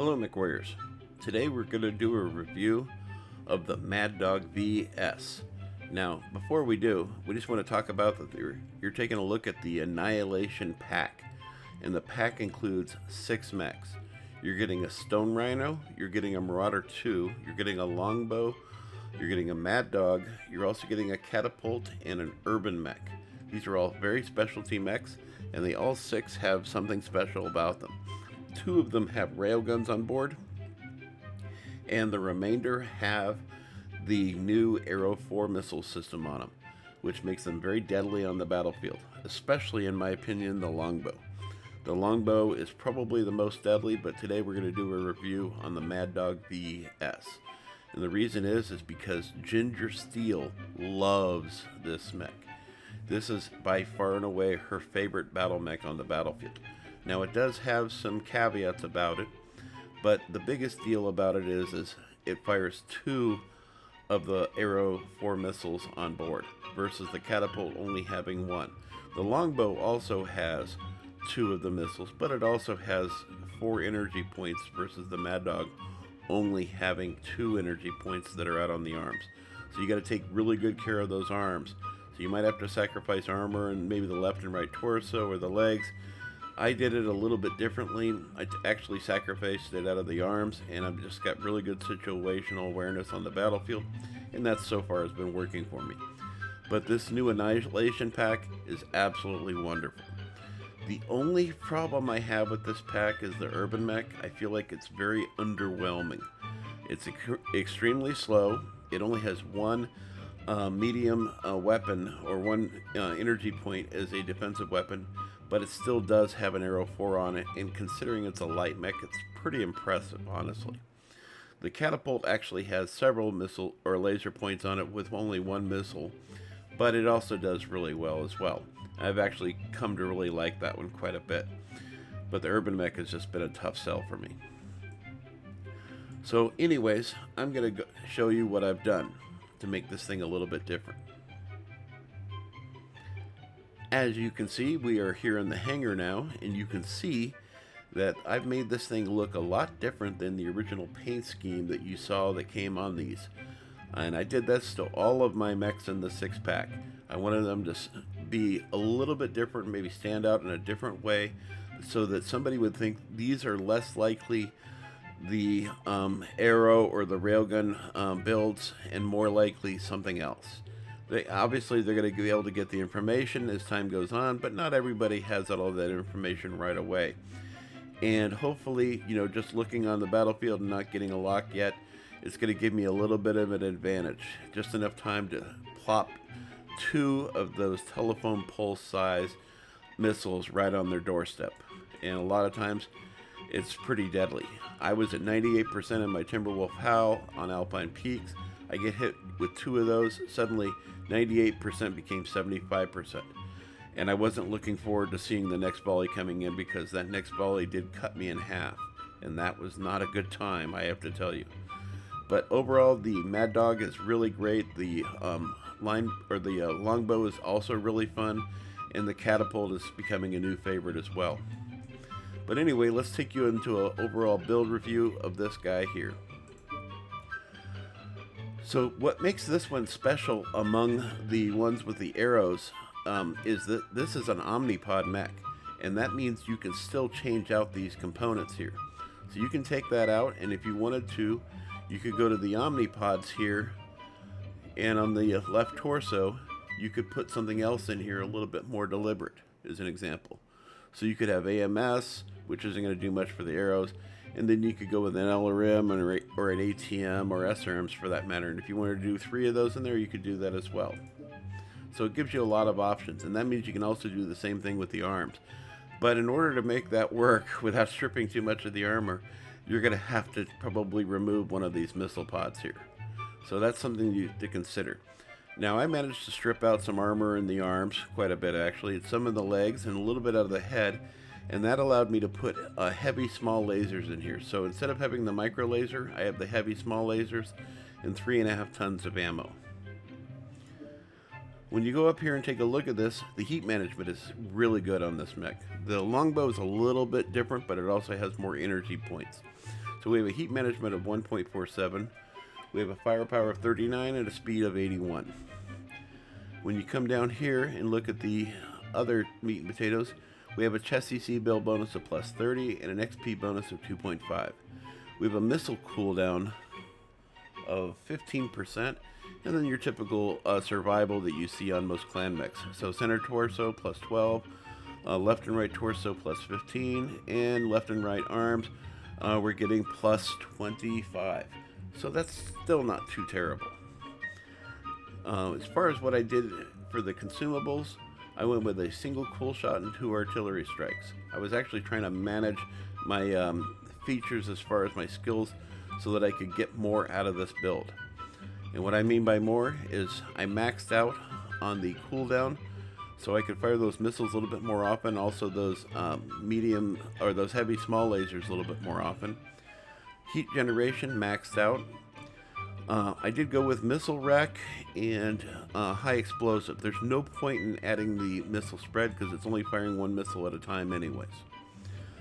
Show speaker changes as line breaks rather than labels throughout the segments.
Hello Mechwarriors. Today we're going to do a review of the Mad Dog VS. Now, before we do, we just want to talk about that you're taking a look at the Annihilation Pack. And the pack includes 6 mechs. You're getting a Stone Rhino, you're getting a Marauder 2, you're getting a Longbow, you're getting a Mad Dog, you're also getting a Catapult and an Urban Mech. These are all very specialty mechs, and they all 6 have something special about them. 2 of them have railguns on board, and the remainder have the new Arrow 4 missile system on them, which makes them very deadly on the battlefield, especially in my opinion the Longbow. The Longbow is probably the most deadly, but today we're going to do a review on the Mad Dog VS. And the reason is because Ginger Steel loves this mech. This is by far and away her favorite battle mech on the battlefield. Now it does have some caveats about it, but the biggest deal about it is it fires 2 of the Arrow 4 missiles on board versus the Catapult only having 1. The Longbow also has 2 of the missiles, but it also has 4 energy points versus the Mad Dog only having 2 energy points that are out on the arms. So you got to take really good care of those arms. So you might have to sacrifice armor and maybe the left and right torso or the legs. I did it a little bit differently. I actually sacrificed it out of the arms, and I've just got really good situational awareness on the battlefield, and that so far has been working for me. But this new Annihilation Pack is absolutely wonderful. The only problem I have with this pack is the Urban Mech. I feel like it's very underwhelming. It's extremely slow. It only has 1 medium weapon or 1 energy point as a defensive weapon, but it still does have an Arrow 4 on it, and considering it's a light mech, it's pretty impressive, honestly. The Catapult actually has several missile or laser points on it with only 1 missile, but it also does really well as well. I've actually come to really like that one quite a bit, but the Urban Mech has just been a tough sell for me. So anyways, I'm going to show you what I've done to make this thing a little bit different. As you can see, we are here in the hangar now, and you can see that I've made this thing look a lot different than the original paint scheme that you saw that came on these. And I did this to all of my mechs in the 6-pack. I wanted them to be a little bit different, maybe stand out in a different way, so that somebody would think these are less likely the Arrow or the railgun builds and more likely something else. Obviously, they're going to be able to get the information as time goes on, but not everybody has all of that information right away. And hopefully, you know, just looking on the battlefield and not getting a lock yet, it's going to give me a little bit of an advantage. Just enough time to plop 2 of those telephone pole size missiles right on their doorstep. And a lot of times, it's pretty deadly. I was at 98% in my Timberwolf Howl on Alpine peaks. I get hit with 2 of those, suddenly 98% became 75%. And I wasn't looking forward to seeing the next volley coming in, because that next volley did cut me in half. And that was not a good time, I have to tell you. But overall, the Mad Dog is really great. The Longbow is also really fun. And the Catapult is becoming a new favorite as well. But anyway, let's take you into an overall build review of this guy here. So what makes this one special among the ones with the arrows is that this is an omnipod mech, and that means you can still change out these components here. So you can take that out, and if you wanted to, you could go to the omnipods here, and on the left torso, you could put something else in here a little bit more deliberate, as an example. So you could have AMS, which isn't going to do much for the arrows, and then you could go with an LRM or an ATM or SRMs for that matter. And if you wanted to do 3 of those in there, you could do that as well. So it gives you a lot of options, and that means you can also do the same thing with the arms. But in order to make that work without stripping too much of the armor, you're going to have to probably remove one of these missile pods here. So that's something to consider. Now, I managed to strip out some armor in the arms, quite a bit actually, and some of the legs and a little bit out of the head, and that allowed me to put heavy small lasers in here. So instead of having the micro laser, I have the heavy small lasers and 3.5 tons of ammo. When you go up here and take a look at this, the heat management is really good on this mech. The Longbow is a little bit different, but it also has more energy points. So we have a heat management of 1.47. We have a firepower of 39 and a speed of 81. When you come down here and look at the other meat and potatoes, we have a chest CC build bonus of plus 30 and an XP bonus of 2.5. We have a missile cooldown of 15%, and then your typical survival that you see on most clan mechs. So center torso plus 12, left and right torso plus 15, and left and right arms we're getting plus 25. So that's still not too terrible. As far as what I did for the consumables, I went with a single cool shot and 2 artillery strikes. I was actually trying to manage my features as far as my skills so that I could get more out of this build. And what I mean by more is I maxed out on the cooldown so I could fire those missiles a little bit more often, also those medium or those heavy small lasers a little bit more often. Heat generation maxed out. I did go with missile rack and high explosive. There's no point in adding the missile spread because it's only firing 1 missile at a time anyways.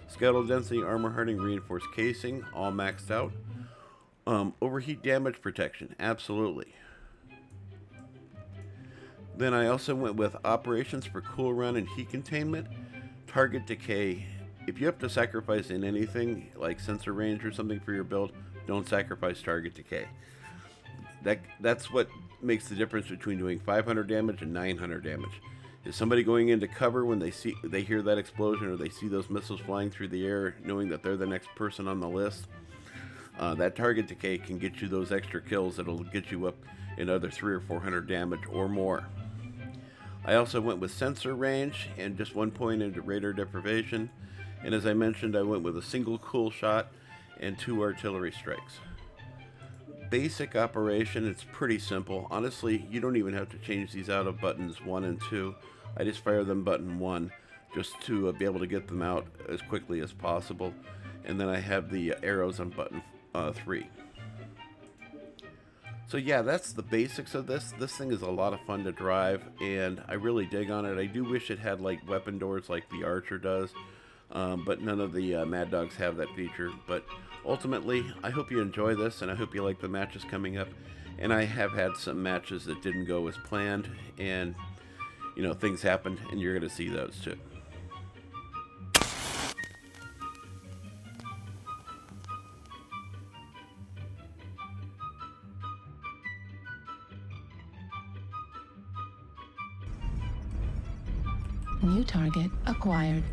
Skeletal density, armor hardening, reinforced casing, all maxed out. Overheat damage protection, absolutely. Then I also went with operations for cool run and heat containment. Target decay. If you have to sacrifice in anything like sensor range or something for your build, don't sacrifice target decay. That's what makes the difference between doing 500 damage and 900 damage. Is somebody going into cover when they hear that explosion or they see those missiles flying through the air, knowing that they're the next person on the list? That target decay can get you those extra kills that'll get you up another 300 or 400 damage or more. I also went with sensor range and just 1 point into radar deprivation. And as I mentioned, I went with a single cool shot and 2 artillery strikes. Basic operation, it's pretty simple. Honestly, you don't even have to change these out of buttons 1 and 2. I just fire them button 1 just to be able to get them out as quickly as possible. And then I have the arrows on button 3. So yeah, that's the basics of this. This thing is a lot of fun to drive, and I really dig on it. I do wish it had like weapon doors like the Archer does, but none of the Mad Dogs have that feature. But ultimately, I hope you enjoy this, and I hope you like the matches coming up. And I have had some matches that didn't go as planned, and you know, things happened, and you're going to see those too.
New target acquired.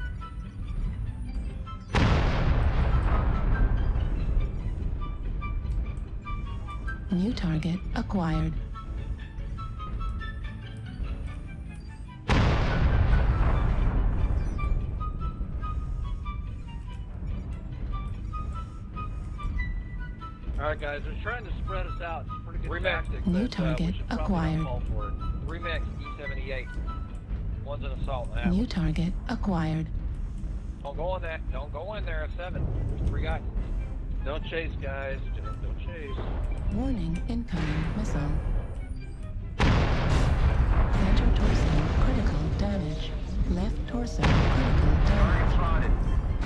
New target acquired.
Alright guys, they're trying to spread us out. It's a pretty good tactic.
New target acquired.
3 Mechs, E78. One's an assault.
New target acquired.
Don't go in that. Don't go in there at 7. There's 3 guys. Don't chase, guys. Don't chase.
Warning, incoming missile. Center torso, critical damage. Left torso, critical damage.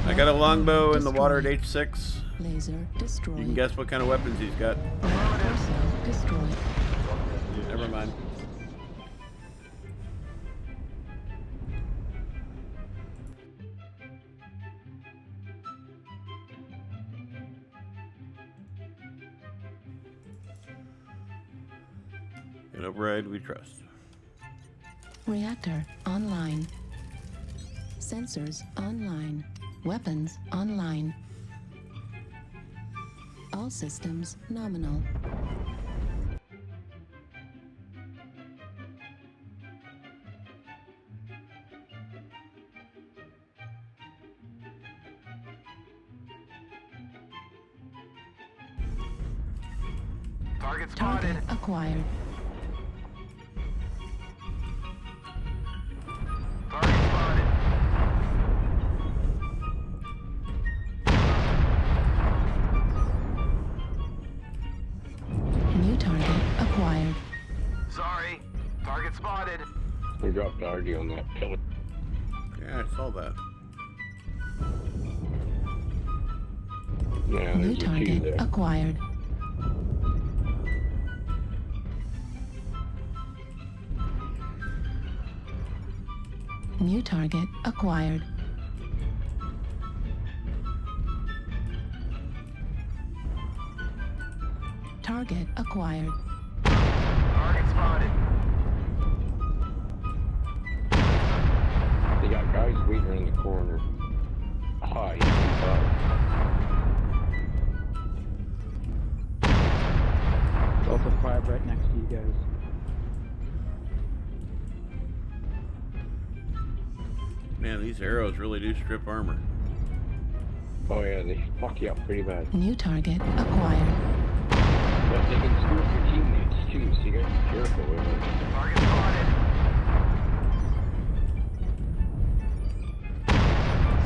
I got a longbow in the water at H6.
Laser destroyed.
You can guess what kind of weapons he's got.
Left torso destroyed.
Never mind. In override we trust.
Reactor online. Sensors online. Weapons online. All systems nominal.
Target spotted.
Target acquired.
Target spotted.
New target acquired.
Sorry. Target spotted.
We dropped the RD on that killer.
Yeah, I saw that.
Yeah,
New
there's a few
target
there.
acquired. New target acquired. Target acquired.
Target spotted.
They got guys waiting around the corner. Ah, he's up.
Delta 5 right next to you guys.
Man, these arrows really do strip armor.
Oh yeah, they fuck you up pretty bad.
New target acquired.
But they can screw up your teammates too, so you gotta be careful with it.
Target spotted.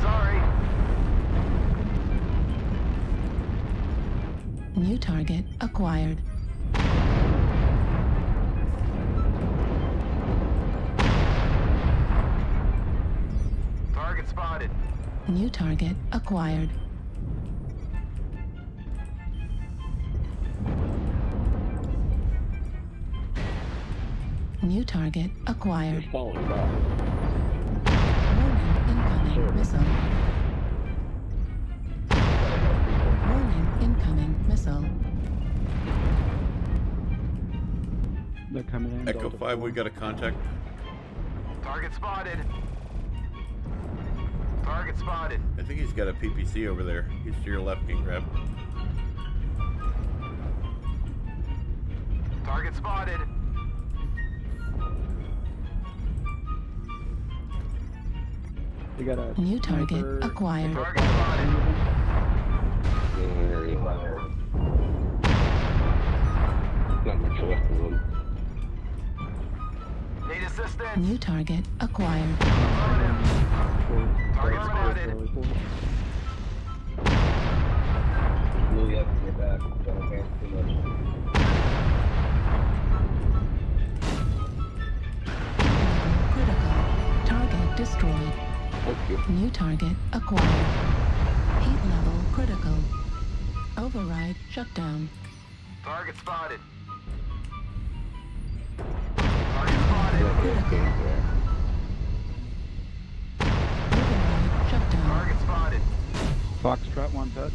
Sorry.
New target acquired.
Target spotted.
New target acquired. New target
They're
acquired.
falling back.
Warning, incoming missile. Warning, incoming missile.
They're coming in.
Echo
Delta
5, we
4.
got a contact.
Target spotted. Target spotted.
I think he's got a PPC over there. He's to your left, King Crab.
Target spotted.
We got a
New target
sniper.
acquired.
Target spotted.
There he is. Not much left of them.
Need assistance.
New target acquired.
Affirmative. Target spotted.
Really have to get back. Don't advance too much.
Critical. Target destroyed.
Thank you.
New target acquired. Heat level critical. Override shutdown.
Target spotted. Target spotted.
Critical. Override shutdown.
Target spotted.
Foxtrot 1 touch.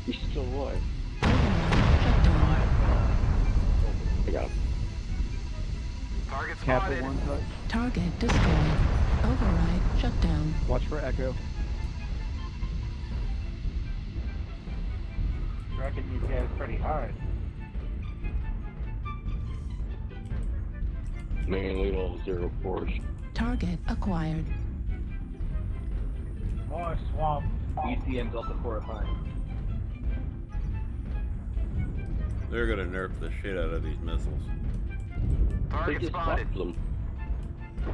He's still alive.
Override shutdown.
I got him.
Target
Kappa
spotted.
1 touch.
Target destroyed. Override shutdown.
Watch for Echo.
Striking these guys pretty hard.
Mainly all 04s.
Target acquired.
More swamp. ECM Delta 4 Alpine.
They're gonna nerf the shit out of these missiles.
They
Target
just
spotted.
popped them.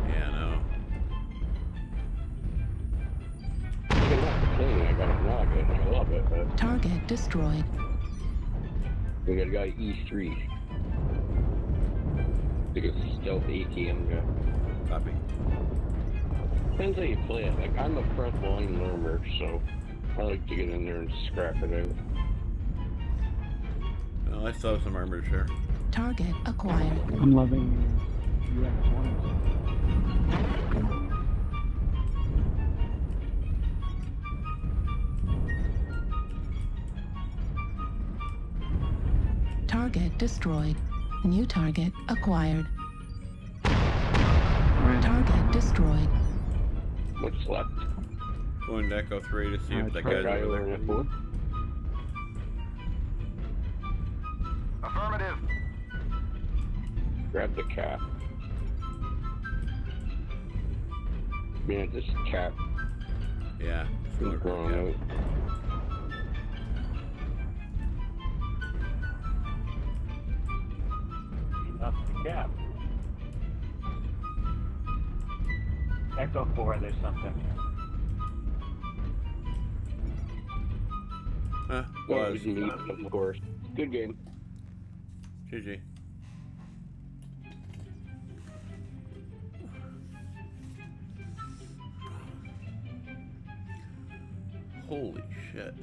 Yeah, no.
Look at that, the thing. I got a noggin. I love it. But
Target destroyed.
we got a guy E3. I think it's a stealth ATM guy.
Copy.
Depends how you play it. Like, I'm a frontline learner, so I like to get in there and scrap it out.
Well, I still have some armor to share.
Target acquired.
I'm loving UX1s.
Target destroyed. New target acquired.
Right.
Target destroyed.
What's left?
Going to Echo 3 to see if that
try
guy's
Guy
over
over
there.
in F4?
Affirmative.
Grab the cap. Man, this cap
Yeah. it's going
is
for the
growing
cap.
out.
Up the cap. Echo 4, there's something.
Huh?
That
Was.
was neat, of course. Good game.
GG. Holy shit.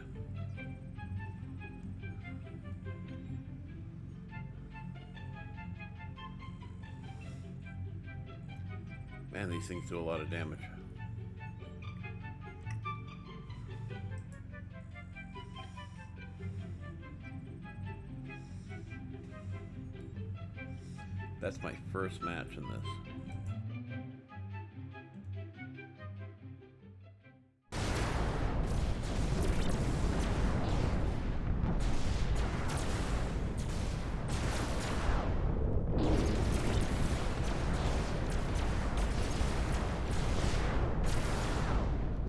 Man, these things do a lot of damage. That's my first match in this.